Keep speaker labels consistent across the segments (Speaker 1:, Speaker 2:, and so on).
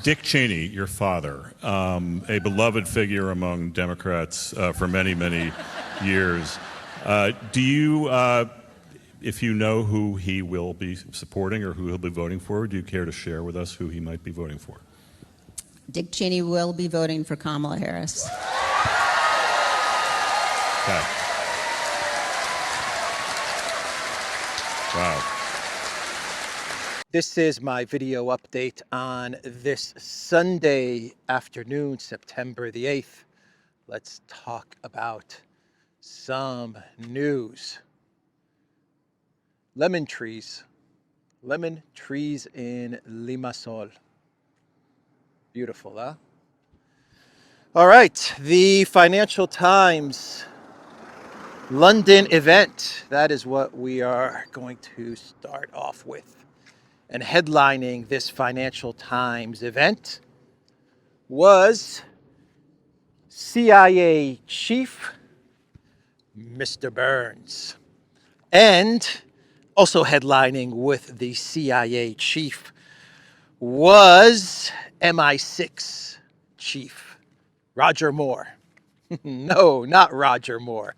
Speaker 1: Dick Cheney, your father, a beloved figure among Democrats for many, many years. Do you, if you know who he will be supporting or who he'll be voting for, do you care to share with us who he might be voting for?
Speaker 2: Dick Cheney will be voting for Kamala Harris.
Speaker 1: Okay. Wow.
Speaker 3: This is my video update on this Sunday afternoon, September the 8th. Let's talk about some news. Lemon trees in Limassol. Beautiful, huh? All right, the Financial Times London event. That is what we are going to start off with. And headlining this Financial Times event was CIA Chief Mr. Burns. And also headlining with the CIA Chief was MI6 Chief Roger Moore. No, not Roger Moore.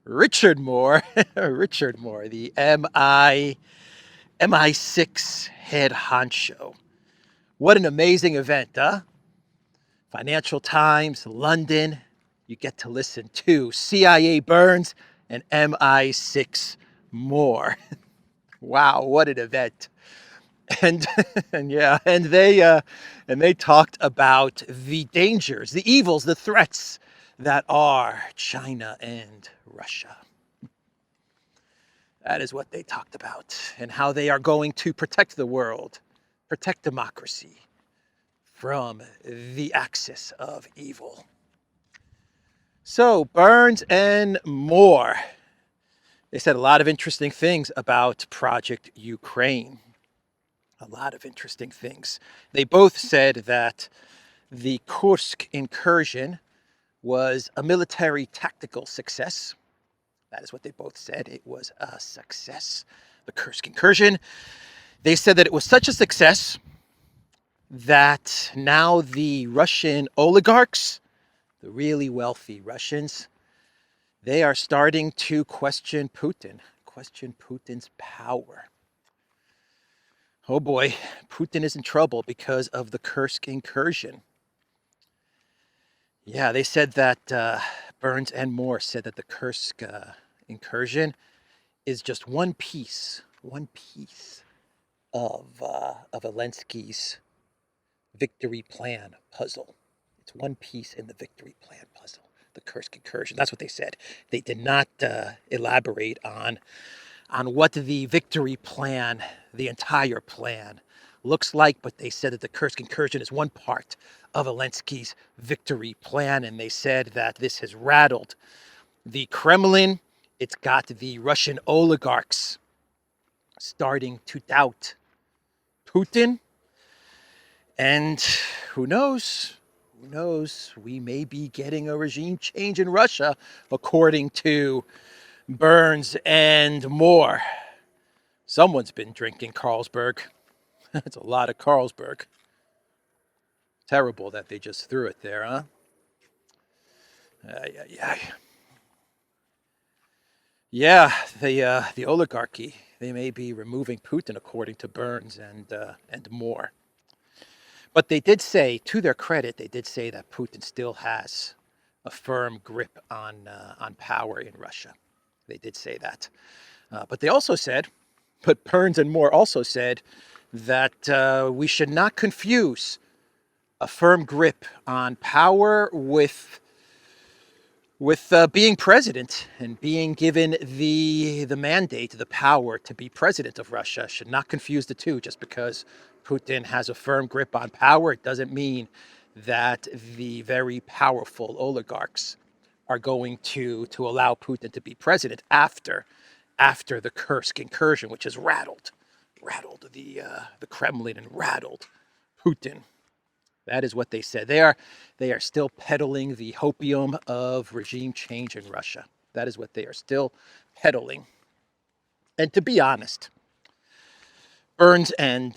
Speaker 3: Richard Moore. Richard Moore, the MI6 head honcho. What an amazing event, huh? Financial Times, London. You get to listen to CIA Burns and MI6 Moore. Wow, what an event. And they talked about the dangers, the evils, the threats that are China and Russia. That is what they talked about, and how they are going to protect the world, protect democracy from the axis of evil. So, Burns and Moore, they said a lot of interesting things about Project Ukraine. A lot of interesting things. They both said that the Kursk incursion was a military tactical success. That is what they both said. It was a success. The Kursk incursion. They said that it was such a success that now the Russian oligarchs, the really wealthy Russians, they are starting to question Putin's power. Oh boy, Putin is in trouble because of the Kursk incursion. Yeah, they said that Burns and Moore said that the Kursk incursion is just one piece of Zelensky's victory plan puzzle. It's one piece in the victory plan puzzle, the Kursk incursion. That's what they said. They did not elaborate on what the victory plan, the entire plan, looks like, but they said that the Kursk incursion is one part of Zelensky's victory plan, and they said that this has rattled the Kremlin. It's got the Russian oligarchs starting to doubt Putin, and who knows, we may be getting a regime change in Russia, according to Burns and Moore. Someone's been drinking Carlsberg. That's a lot of Carlsberg. Terrible that they just threw it there, huh? Yeah, the oligarchy, they may be removing Putin, according to Burns and Moore. But they did say, to their credit, they did say that Putin still has a firm grip on power in Russia. They did say that. But they also said, but Burns and Moore also said that we should not confuse a firm grip on power with being president and being given the mandate, the power to be president of Russia. Should not confuse the two. Just because Putin has a firm grip on power, it doesn't mean that the very powerful oligarchs are going to allow Putin to be president after the Kursk incursion, which has rattled the Kremlin and rattled Putin. That is what they said. They are still peddling the hopium of regime change in Russia. That is what they are still peddling. And to be honest, Burns and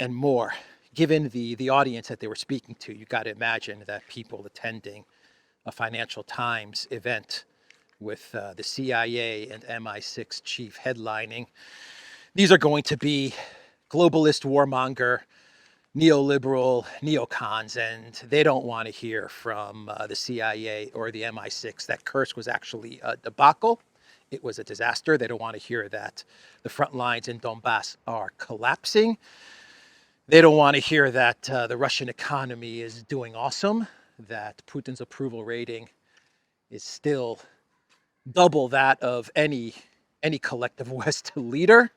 Speaker 3: Moore given the audience that they were speaking to, you got to imagine that people attending a Financial Times event with the CIA and MI6 chief headlining, these are going to be globalist warmonger, neoliberal neocons, and they don't want to hear from the CIA or the MI6 that Kursk was actually a debacle. It was a disaster. They don't want to hear that the front lines in Donbass are collapsing. They don't want to hear that the Russian economy is doing awesome, that Putin's approval rating is still double that of any collective West leader.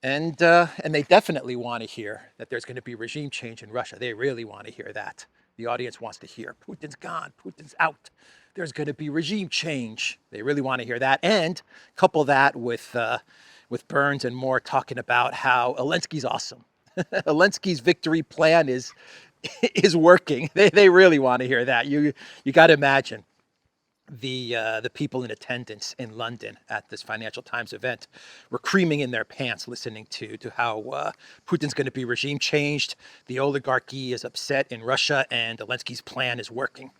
Speaker 3: And they definitely want to hear that there's going to be regime change in Russia. They really want to hear that. The audience wants to hear Putin's gone, Putin's out. There's going to be regime change. They really want to hear that, and couple that with Burns and Moore talking about how Zelensky's awesome. Zelensky's victory plan is working. They really want to hear that. You got to imagine the people in attendance in London at this Financial Times event were creaming in their pants listening to how Putin's going to be regime changed. The oligarchy is upset in Russia, and Zelensky's plan is working.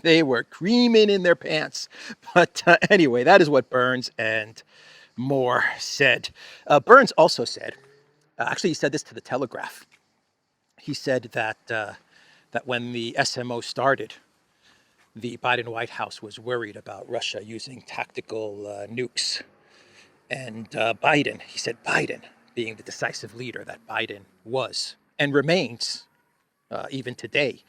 Speaker 3: They were creaming in their pants. But anyway, that is what Burns and Moore said. Burns also said, actually he said this to the Telegraph. He said that when the SMO started, the Biden White House was worried about Russia using tactical nukes. And Biden, he said Biden, being the decisive leader that Biden was and remains even today,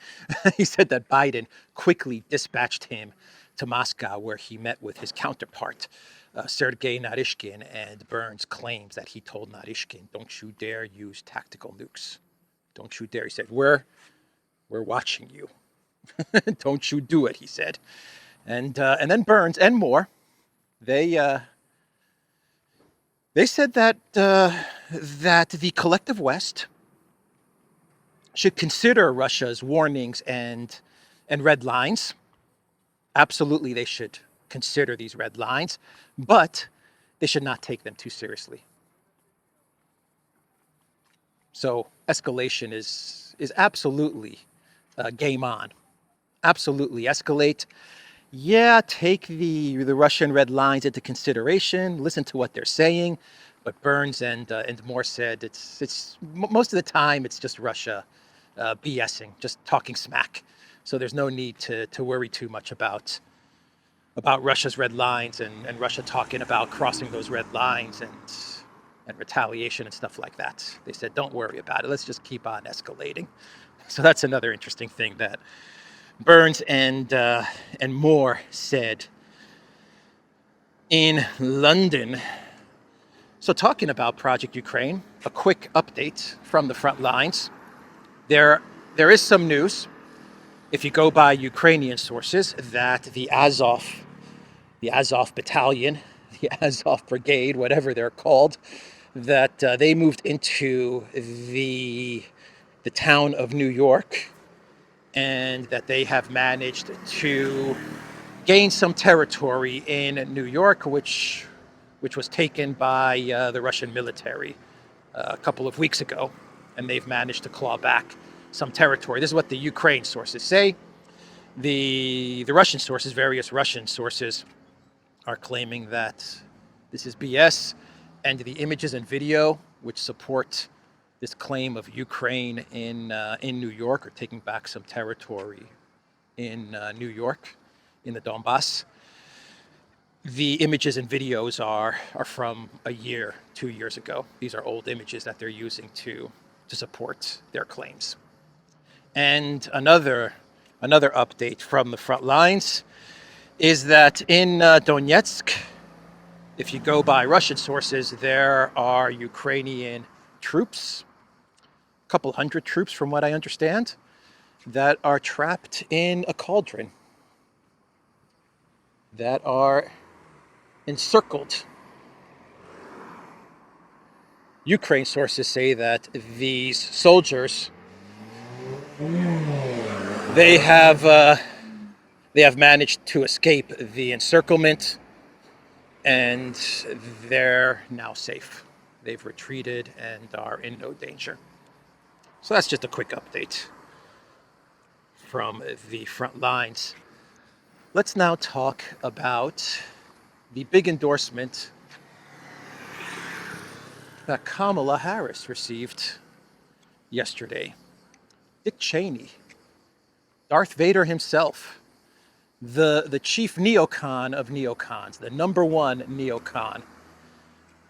Speaker 3: he said that Biden quickly dispatched him to Moscow, where he met with his counterpart, Sergei Naryshkin, and Burns claims that he told Naryshkin, "Don't you dare use tactical nukes. Don't you dare." He said, we're watching you. Don't you do it, he said. And then Burns and Moore, they said that that the collective West should consider Russia's warnings and red lines. Absolutely, they should consider these red lines, but they should not take them too seriously. So escalation is absolutely game on. Absolutely escalate. Yeah, take the Russian red lines into consideration. Listen to what they're saying. But Burns and Moore said it's most of the time it's just Russia BSing, just talking smack. So there's no need to worry too much about Russia's red lines and Russia talking about crossing those red lines and retaliation and stuff like that. They said, don't worry about it. Let's just keep on escalating. So that's another interesting thing that Burns and Moore said in London. So talking about Project Ukraine, a quick update from the front lines. There is some news, if you go by Ukrainian sources, that the Azov battalion, the Azov brigade, whatever they're called, that they moved into the town of New York, and that they have managed to gain some territory in New York, which was taken by the Russian military a couple of weeks ago, and they've managed to claw back some territory. This is what the Ukraine sources say. The Russian sources, various Russian sources, are claiming that this is BS, and the images and video which support this claim of Ukraine in New York, or taking back some territory in New York, in the Donbass. The images and videos are from a year, 2 years ago. These are old images that they're using to support their claims. And another update from the front lines is that in Donetsk, if you go by Russian sources, there are Ukrainian troops, a couple hundred troops from what I understand, that are trapped in a cauldron, that are encircled. Ukraine sources say that these soldiers, they have managed to escape the encirclement, and they're now safe. They've retreated and are in no danger. So that's just a quick update from the front lines. Let's now talk about the big endorsement that Kamala Harris received yesterday. Dick Cheney, Darth Vader himself, the chief neocon of neocons, the number one neocon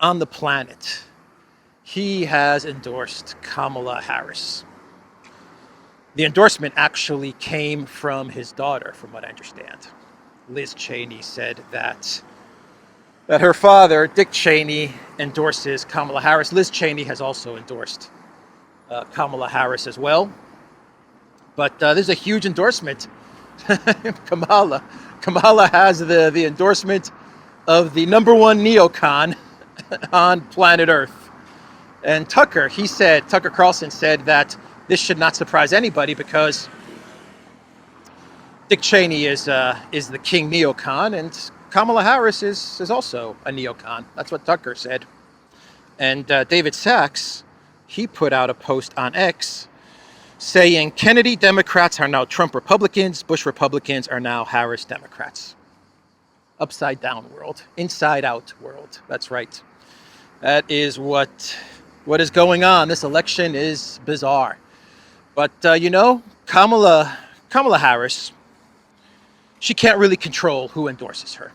Speaker 3: on the planet. He has endorsed Kamala Harris. The endorsement actually came from his daughter, from what I understand. Liz Cheney said that her father, Dick Cheney, endorses Kamala Harris. Liz Cheney has also endorsed Kamala Harris as well. But there's a huge endorsement. Kamala has the endorsement of the number one neocon on planet Earth. And Tucker Carlson said that this should not surprise anybody because Dick Cheney is the king neocon, and Kamala Harris is also a neocon. That's what Tucker said. And David Sachs, he put out a post on X saying Kennedy Democrats are now Trump Republicans, Bush Republicans are now Harris Democrats. Upside down world, inside out world. That's right. That is what is going on. This election is bizarre. But Kamala Harris, she can't really control who endorses her,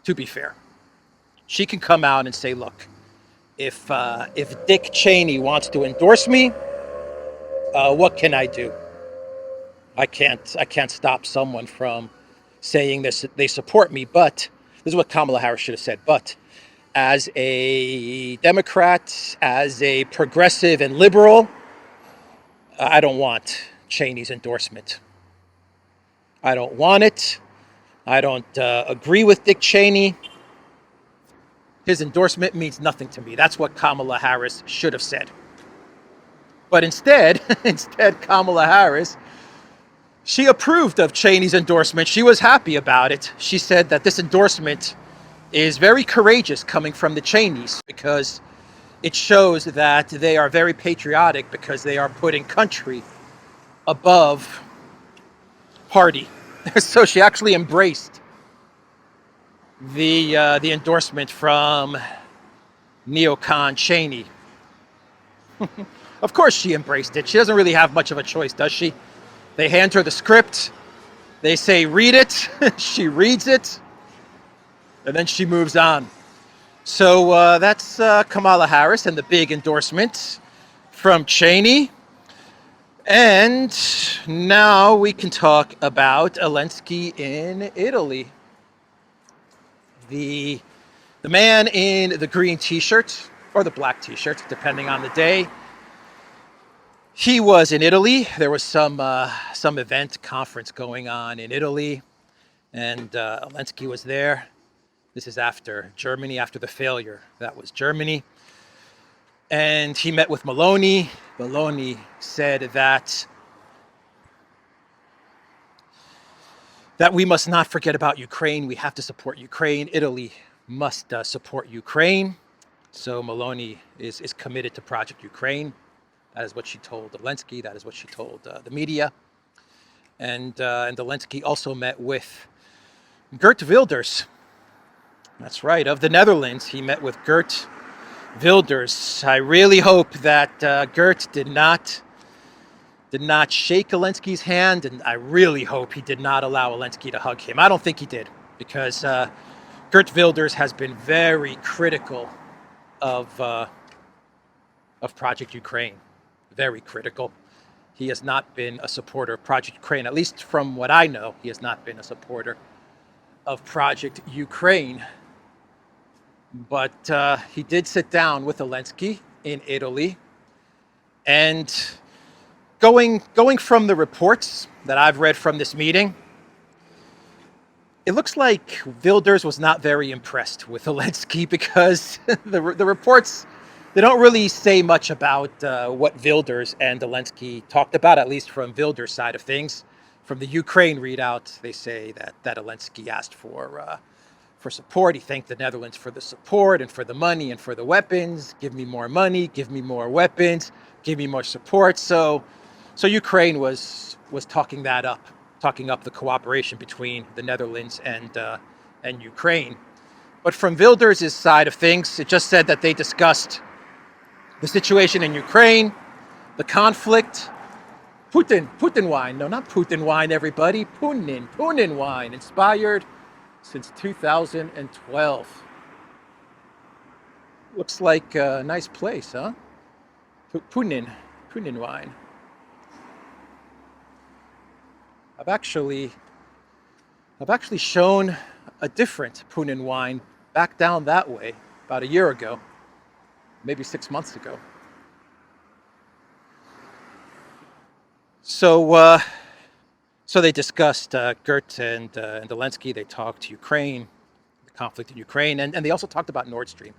Speaker 3: to be fair. She can come out and say, look, if Dick Cheney wants to endorse me, what can I do? I can't stop someone from saying this. They support me, but this is what Kamala Harris should have said. But as a Democrat, as a progressive and liberal, I don't want Cheney's endorsement. I don't want it. I don't agree with Dick Cheney. His endorsement means nothing to me. That's what Kamala Harris should have said. But instead, Kamala Harris, she approved of Cheney's endorsement. She was happy about it. She said that this endorsement is very courageous coming from the Cheneys because it shows that they are very patriotic because they are putting country above party. So she actually embraced the endorsement from neocon Cheney. Of course she embraced it. She doesn't really have much of a choice, does she? They hand her the script. They say, read it. She reads it. And then she moves on. So that's Kamala Harris and the big endorsement from Cheney. And now we can talk about Zelensky in Italy. The man in the green t-shirt, or the black t-shirt, depending on the day. He was in Italy. There was some event, conference going on in Italy, and Zelensky was there. This is after Germany, after the failure. That was Germany. And he met with Meloni. Meloni said that we must not forget about Ukraine. We have to support Ukraine. Italy must support Ukraine. So Meloni is committed to Project Ukraine. That is what she told Zelensky. That is what she told the media. And Zelensky also met with Geert Wilders. That's right, of the Netherlands. He met with Geert Wilders. I really hope that Geert did not shake Zelensky's hand, and I really hope he did not allow Zelensky to hug him. I don't think he did, because Geert Wilders has been very critical of Project Ukraine. Very critical. He has not been a supporter of Project Ukraine, at least from what I know. He has not been a supporter of Project Ukraine. But he did sit down with Zelensky in Italy. And going from the reports that I've read from this meeting, it looks like Wilders was not very impressed with Zelensky because the reports, they don't really say much about what Wilders and Zelensky talked about, at least from Wilders' side of things. From the Ukraine readout, they say that Zelensky asked for for support. He thanked the Netherlands for the support and for the money and for the weapons. Give me more money, give me more weapons, give me more support. So Ukraine was talking up the cooperation between the Netherlands and Ukraine. But from Wilders' side of things, it just said that they discussed the situation in Ukraine, the conflict, Putin wine. No, not Putin wine, everybody. Putin wine, inspired since 2012. Looks like a nice place, huh? Putin wine. I've actually shown a different Putin wine back down that way about a year ago, maybe 6 months ago. So they discussed Gert and Zelensky. They talked Ukraine, the conflict in Ukraine, and they also talked about Nord Stream.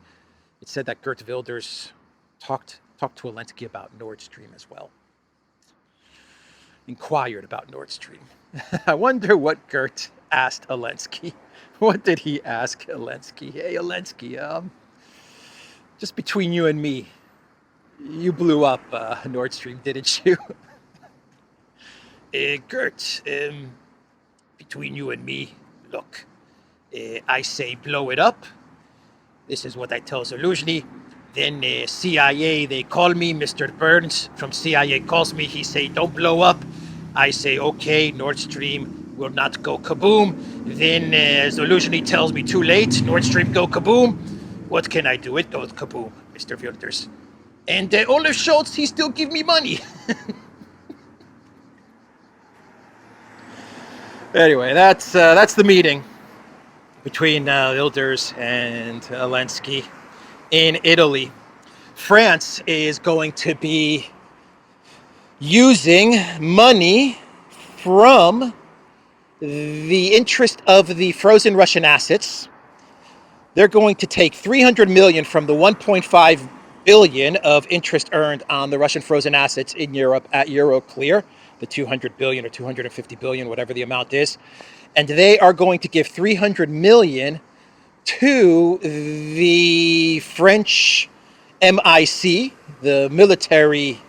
Speaker 3: It said that Geert Wilders talked to Zelensky about Nord Stream as well. Inquired about Nord Stream. I wonder what Gert asked Zelensky. What did he ask Zelensky? Hey, Zelensky, just between you and me, you blew up Nord Stream, didn't you? Gert, between you and me, look, I say blow it up. This is what I tell Zelensky. Then CIA, they call me, Mr. Burns from CIA calls me. He say, don't blow up. I say, okay, Nord Stream will not go kaboom. Then Zelensky tells me too late, Nord Stream go kaboom. What can I do? It goes kaboom, Mr. Wilders. And Olaf Scholz, he still give me money. Anyway, that's the meeting between Wilders and Zelensky in Italy. France is going to be using money from the interest of the frozen Russian assets. They're going to take 300 million from the 1.5 billion of interest earned on the Russian frozen assets in Europe at Euroclear, the 200 billion or 250 billion, whatever the amount is. And they are going to give 300 million to the French MIC, the military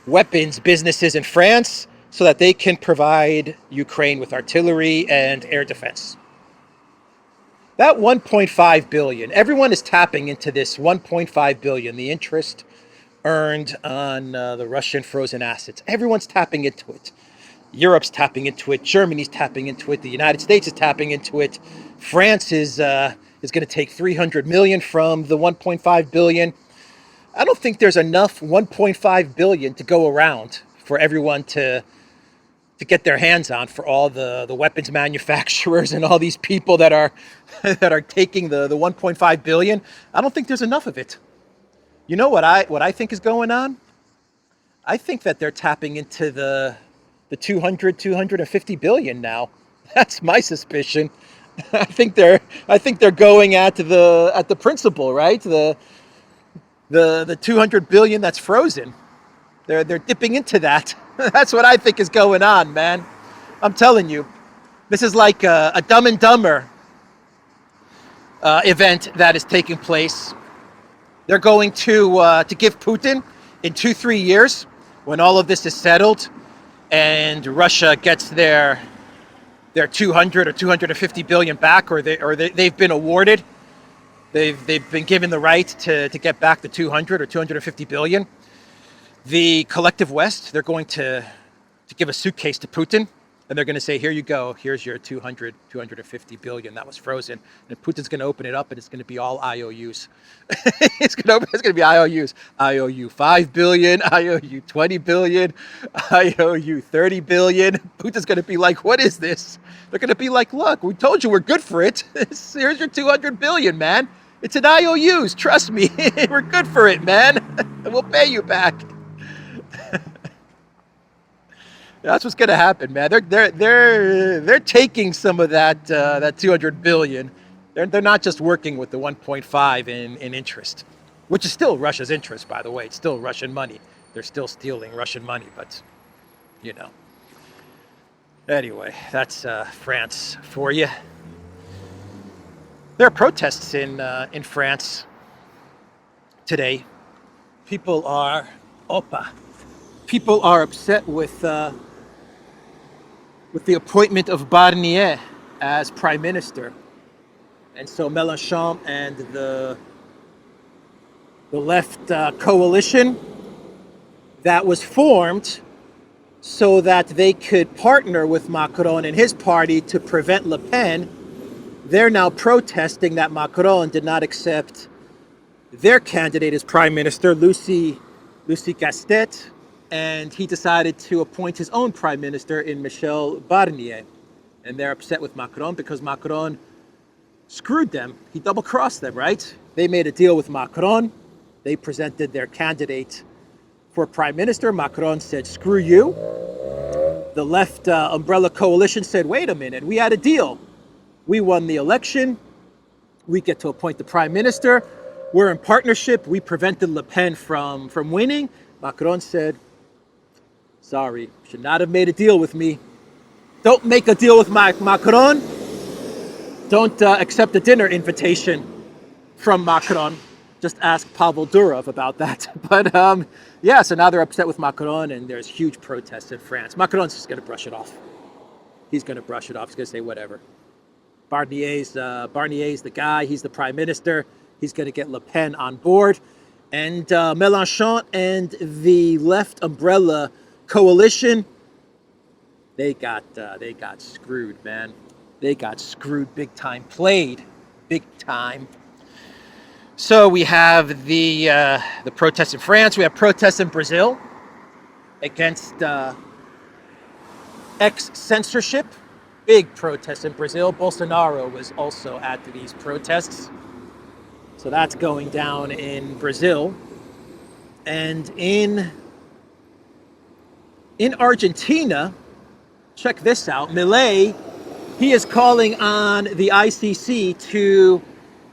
Speaker 3: weapons businesses in France, so that they can provide Ukraine with artillery and air defense. That 1.5 billion, everyone is tapping into this 1.5 billion, the interest earned on the Russian frozen assets. Everyone's tapping into it. Europe's tapping into it. Germany's tapping into it. The United States is tapping into it. France is going to take 300 million from the 1.5 billion. I don't think there's enough 1.5 billion to go around for everyone to get their hands on, for all the weapons manufacturers and all these people that are taking the 1.5 billion. I don't think there's enough of it. You know what I think is going on? I think that they're tapping into the 250 billion now. That's my suspicion. I think they're going at the principle, right? The 200 billion that's frozen. They're dipping into that. That's what I think is going on, man. I'm telling you, this is like a Dumb and Dumber event that is taking place. They're going to give Putin in 2-3 years, when all of this is settled, and Russia gets their 200 or 250 billion back, or they've been awarded. They've been given the right to get back the 200 or 250 billion. The collective West, they're going to give a suitcase to Putin, and they're going to say, here you go, here's your 250 billion that was frozen. And Putin's going to open it up, and it's going to be all IOUs. It's going to be IOUs. IOU 5 billion, IOU 20 billion, IOU 30 billion. Putin's going to be like, what is this? They're going to be like, look, we told you we're good for it. Here's your 200 billion, man. It's an IOUs. Trust me. We're good for it, man. And we'll pay you back. That's what's going to happen, man. They're taking some of that 200 billion. They're not just working with the 1.5 in interest, which is still Russia's interest, by the way. It's still Russian money. They're still stealing Russian money, but you know. Anyway, that's France for you. There are protests in France today. People are People are upset with the appointment of Barnier as prime minister, and so Mélenchon and the left coalition that was formed so that they could partner with Macron and his party to prevent Le Pen. They're now protesting that Macron did not accept their candidate as prime minister, Lucie Castet, and he decided to appoint his own prime minister in Michel Barnier. And they're upset with Macron because Macron screwed them. He double-crossed them, right? They made a deal with Macron. They presented their candidate for prime minister. Macron said, screw you. The left umbrella coalition said, wait a minute, we had a deal. We won the election. We get to appoint the prime minister. We're in partnership. We prevented Le Pen from winning. Macron said, sorry, should not have made a deal with me. Don't make a deal with Macron. Don't accept a dinner invitation from Macron. Just ask Pavel Durov about that. But yeah, so now they're upset with Macron, and there's huge protests in France. Macron's just going to brush it off. He's going to brush it off. He's going to say whatever. Barnier's the guy. He's the prime minister. He's going to get Le Pen on board. And Mélenchon and the left umbrella coalition, they got screwed, man. They got screwed big time. Played big time. So we have the protests in France. We have protests in Brazil against censorship. Big protests in Brazil. Bolsonaro was also at these protests. So that's going down in Brazil. And in Argentina, check this out. Milei, he is calling on the ICC to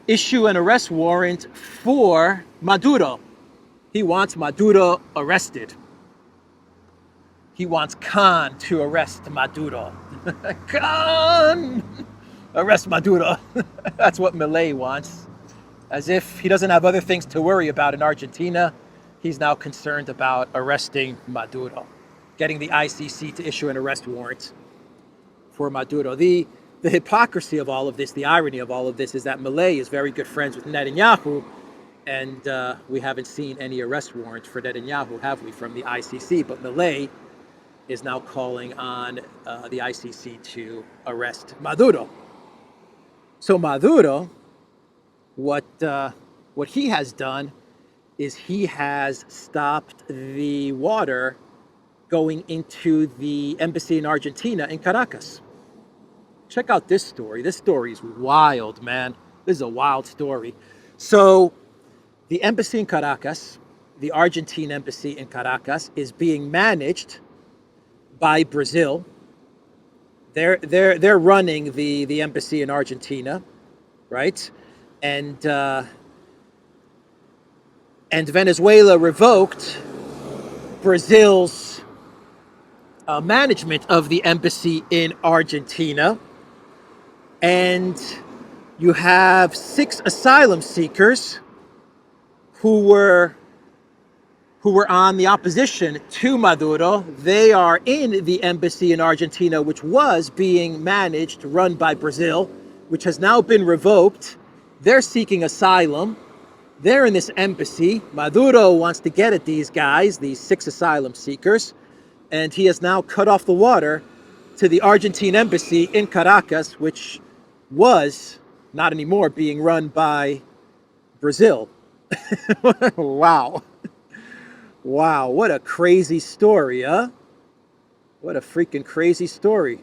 Speaker 3: issue an arrest warrant for Maduro. He wants Maduro arrested. He wants Khan to arrest Maduro. Khan! Arrest Maduro. That's what Milei wants. As if he doesn't have other things to worry about in Argentina, he's now concerned about arresting Maduro, getting the ICC to issue an arrest warrant for Maduro. The hypocrisy of all of this, the irony of all of this, is that Milei is very good friends with Netanyahu, and we haven't seen any arrest warrants for Netanyahu, have we, from the ICC? But Milei is now calling on the ICC to arrest Maduro. So Maduro, what he has done is he has stopped the water going into the embassy in Argentina in Caracas. Check out this story. This story is wild, man. This is a wild story. So the embassy in Caracas, the Argentine embassy in Caracas, is being managed by Brazil. They're running the embassy in Argentina, right? And Venezuela revoked Brazil's management of the embassy in Argentina. And you have 6 asylum seekers who were on the opposition to Maduro. They are in the embassy in Argentina, which was being managed, run by Brazil, which has now been revoked. They're seeking asylum. They're in this embassy. Maduro wants to get at these guys, these 6 asylum seekers, and he has now cut off the water to the Argentine embassy in Caracas, which was, not anymore, being run by Brazil. Wow. Wow, what a crazy story, huh? What a freaking crazy story.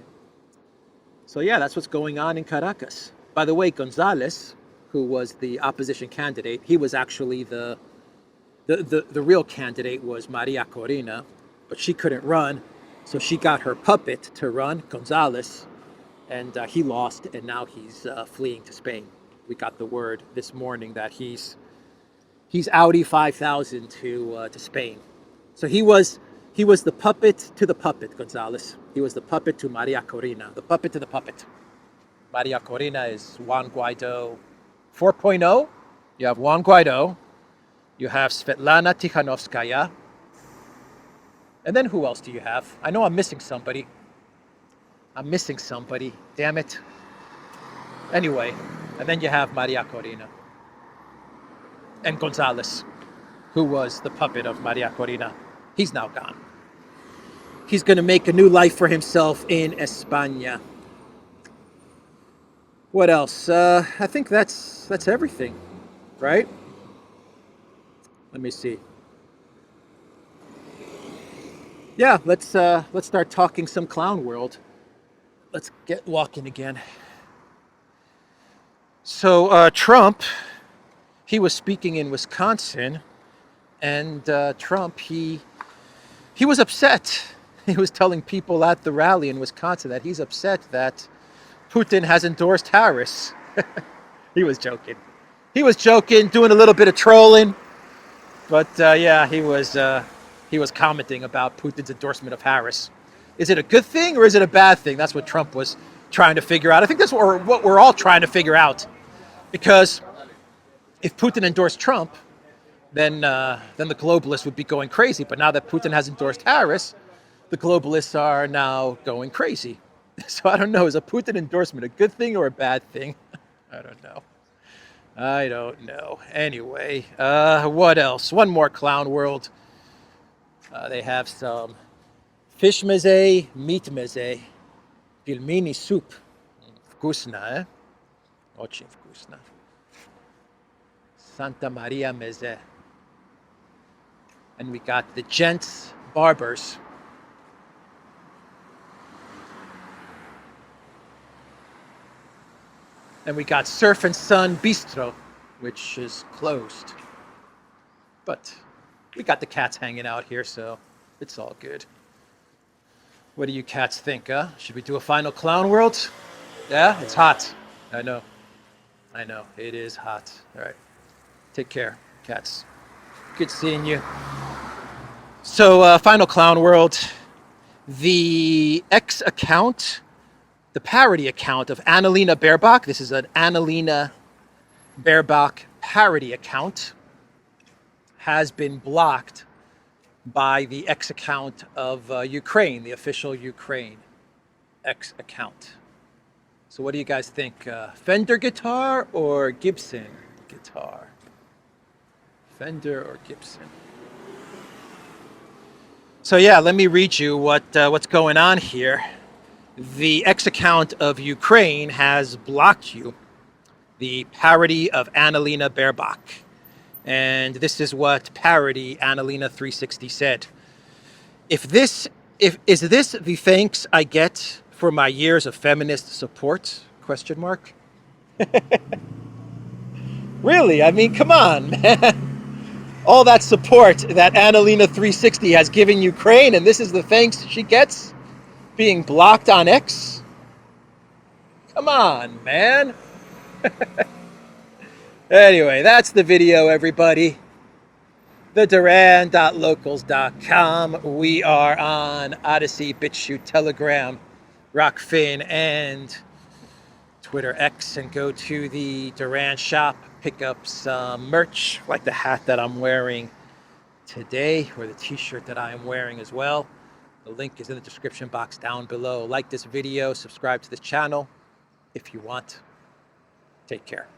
Speaker 3: So yeah, that's what's going on in Caracas. By the way, Gonzalez, who was the opposition candidate, he was actually the real candidate was Maria Corina, but she couldn't run, so she got her puppet to run, Gonzalez, and he lost, and now he's fleeing to Spain. We got the word this morning that he's Audi 5000 to Spain. So he was the puppet to the puppet, Gonzalez. He was the puppet to Maria Corina, the puppet to the puppet. Maria Corina is Juan Guaido 4.0, you have Juan Guaido, you have Svetlana Tikhanovskaya, and then who else do you have? I know I'm missing somebody. Damn it. Anyway, and then you have Maria Corina and Gonzalez, who was the puppet of Maria Corina. He's now gone. He's going to make a new life for himself in España. What else? I think that's everything, right? Let me see. Yeah, let's start talking some clown world. Let's get walking again. So Trump, he was speaking in Wisconsin, and Trump, he was upset. He was telling people at the rally in Wisconsin that he's upset that Putin has endorsed Harris. He was joking. He was joking, doing a little bit of trolling. But yeah, he was commenting about Putin's endorsement of Harris. Is it a good thing or is it a bad thing? That's what Trump was trying to figure out. I think that's what we're all trying to figure out. Because if Putin endorsed Trump, then the globalists would be going crazy. But now that Putin has endorsed Harris, the globalists are now going crazy. So I don't know, is a Putin endorsement a good thing or a bad thing? I don't know. Anyway, what else? One more clown world. They have some fish meze, meat meze, pilmini soup. Вкусно, eh? Очень вкусно. Santa Maria meze. And we got the gents barbers. And we got Surf and Sun Bistro, which is closed. But we got the cats hanging out here, so it's all good. What do you cats think, huh? Should we do a final clown world? Yeah, it's hot. I know, it is hot. All right, take care, cats. Good seeing you. So, final clown world. The X account, the parody account of Annalena Baerbock. This is an Annalena Baerbock parody account. Has been blocked by the X account of Ukraine, the official Ukraine X account. So what do you guys think? Fender guitar or Gibson guitar? Fender or Gibson? So yeah, let me read you what's going on here. The X account of Ukraine has blocked you, the parody of Annalena Baerbock. And this is what parody Annalena 360 said. Is this the thanks I get for my years of feminist support? ? Really? I mean, come on, man. All that support that Annalena 360 has given Ukraine, and this is the thanks she gets? Being blocked on X? Come on, man. Anyway, that's the video, everybody. TheDuran.locals.com. We are on ODYSEE, BitChute, Telegram, Rockfin, and Twitter X. And go to the Duran shop, pick up some merch, like the hat that I'm wearing today, or the t-shirt that I am wearing as well. The link is in the description box down below. Like this video, subscribe to this channel if you want. Take care.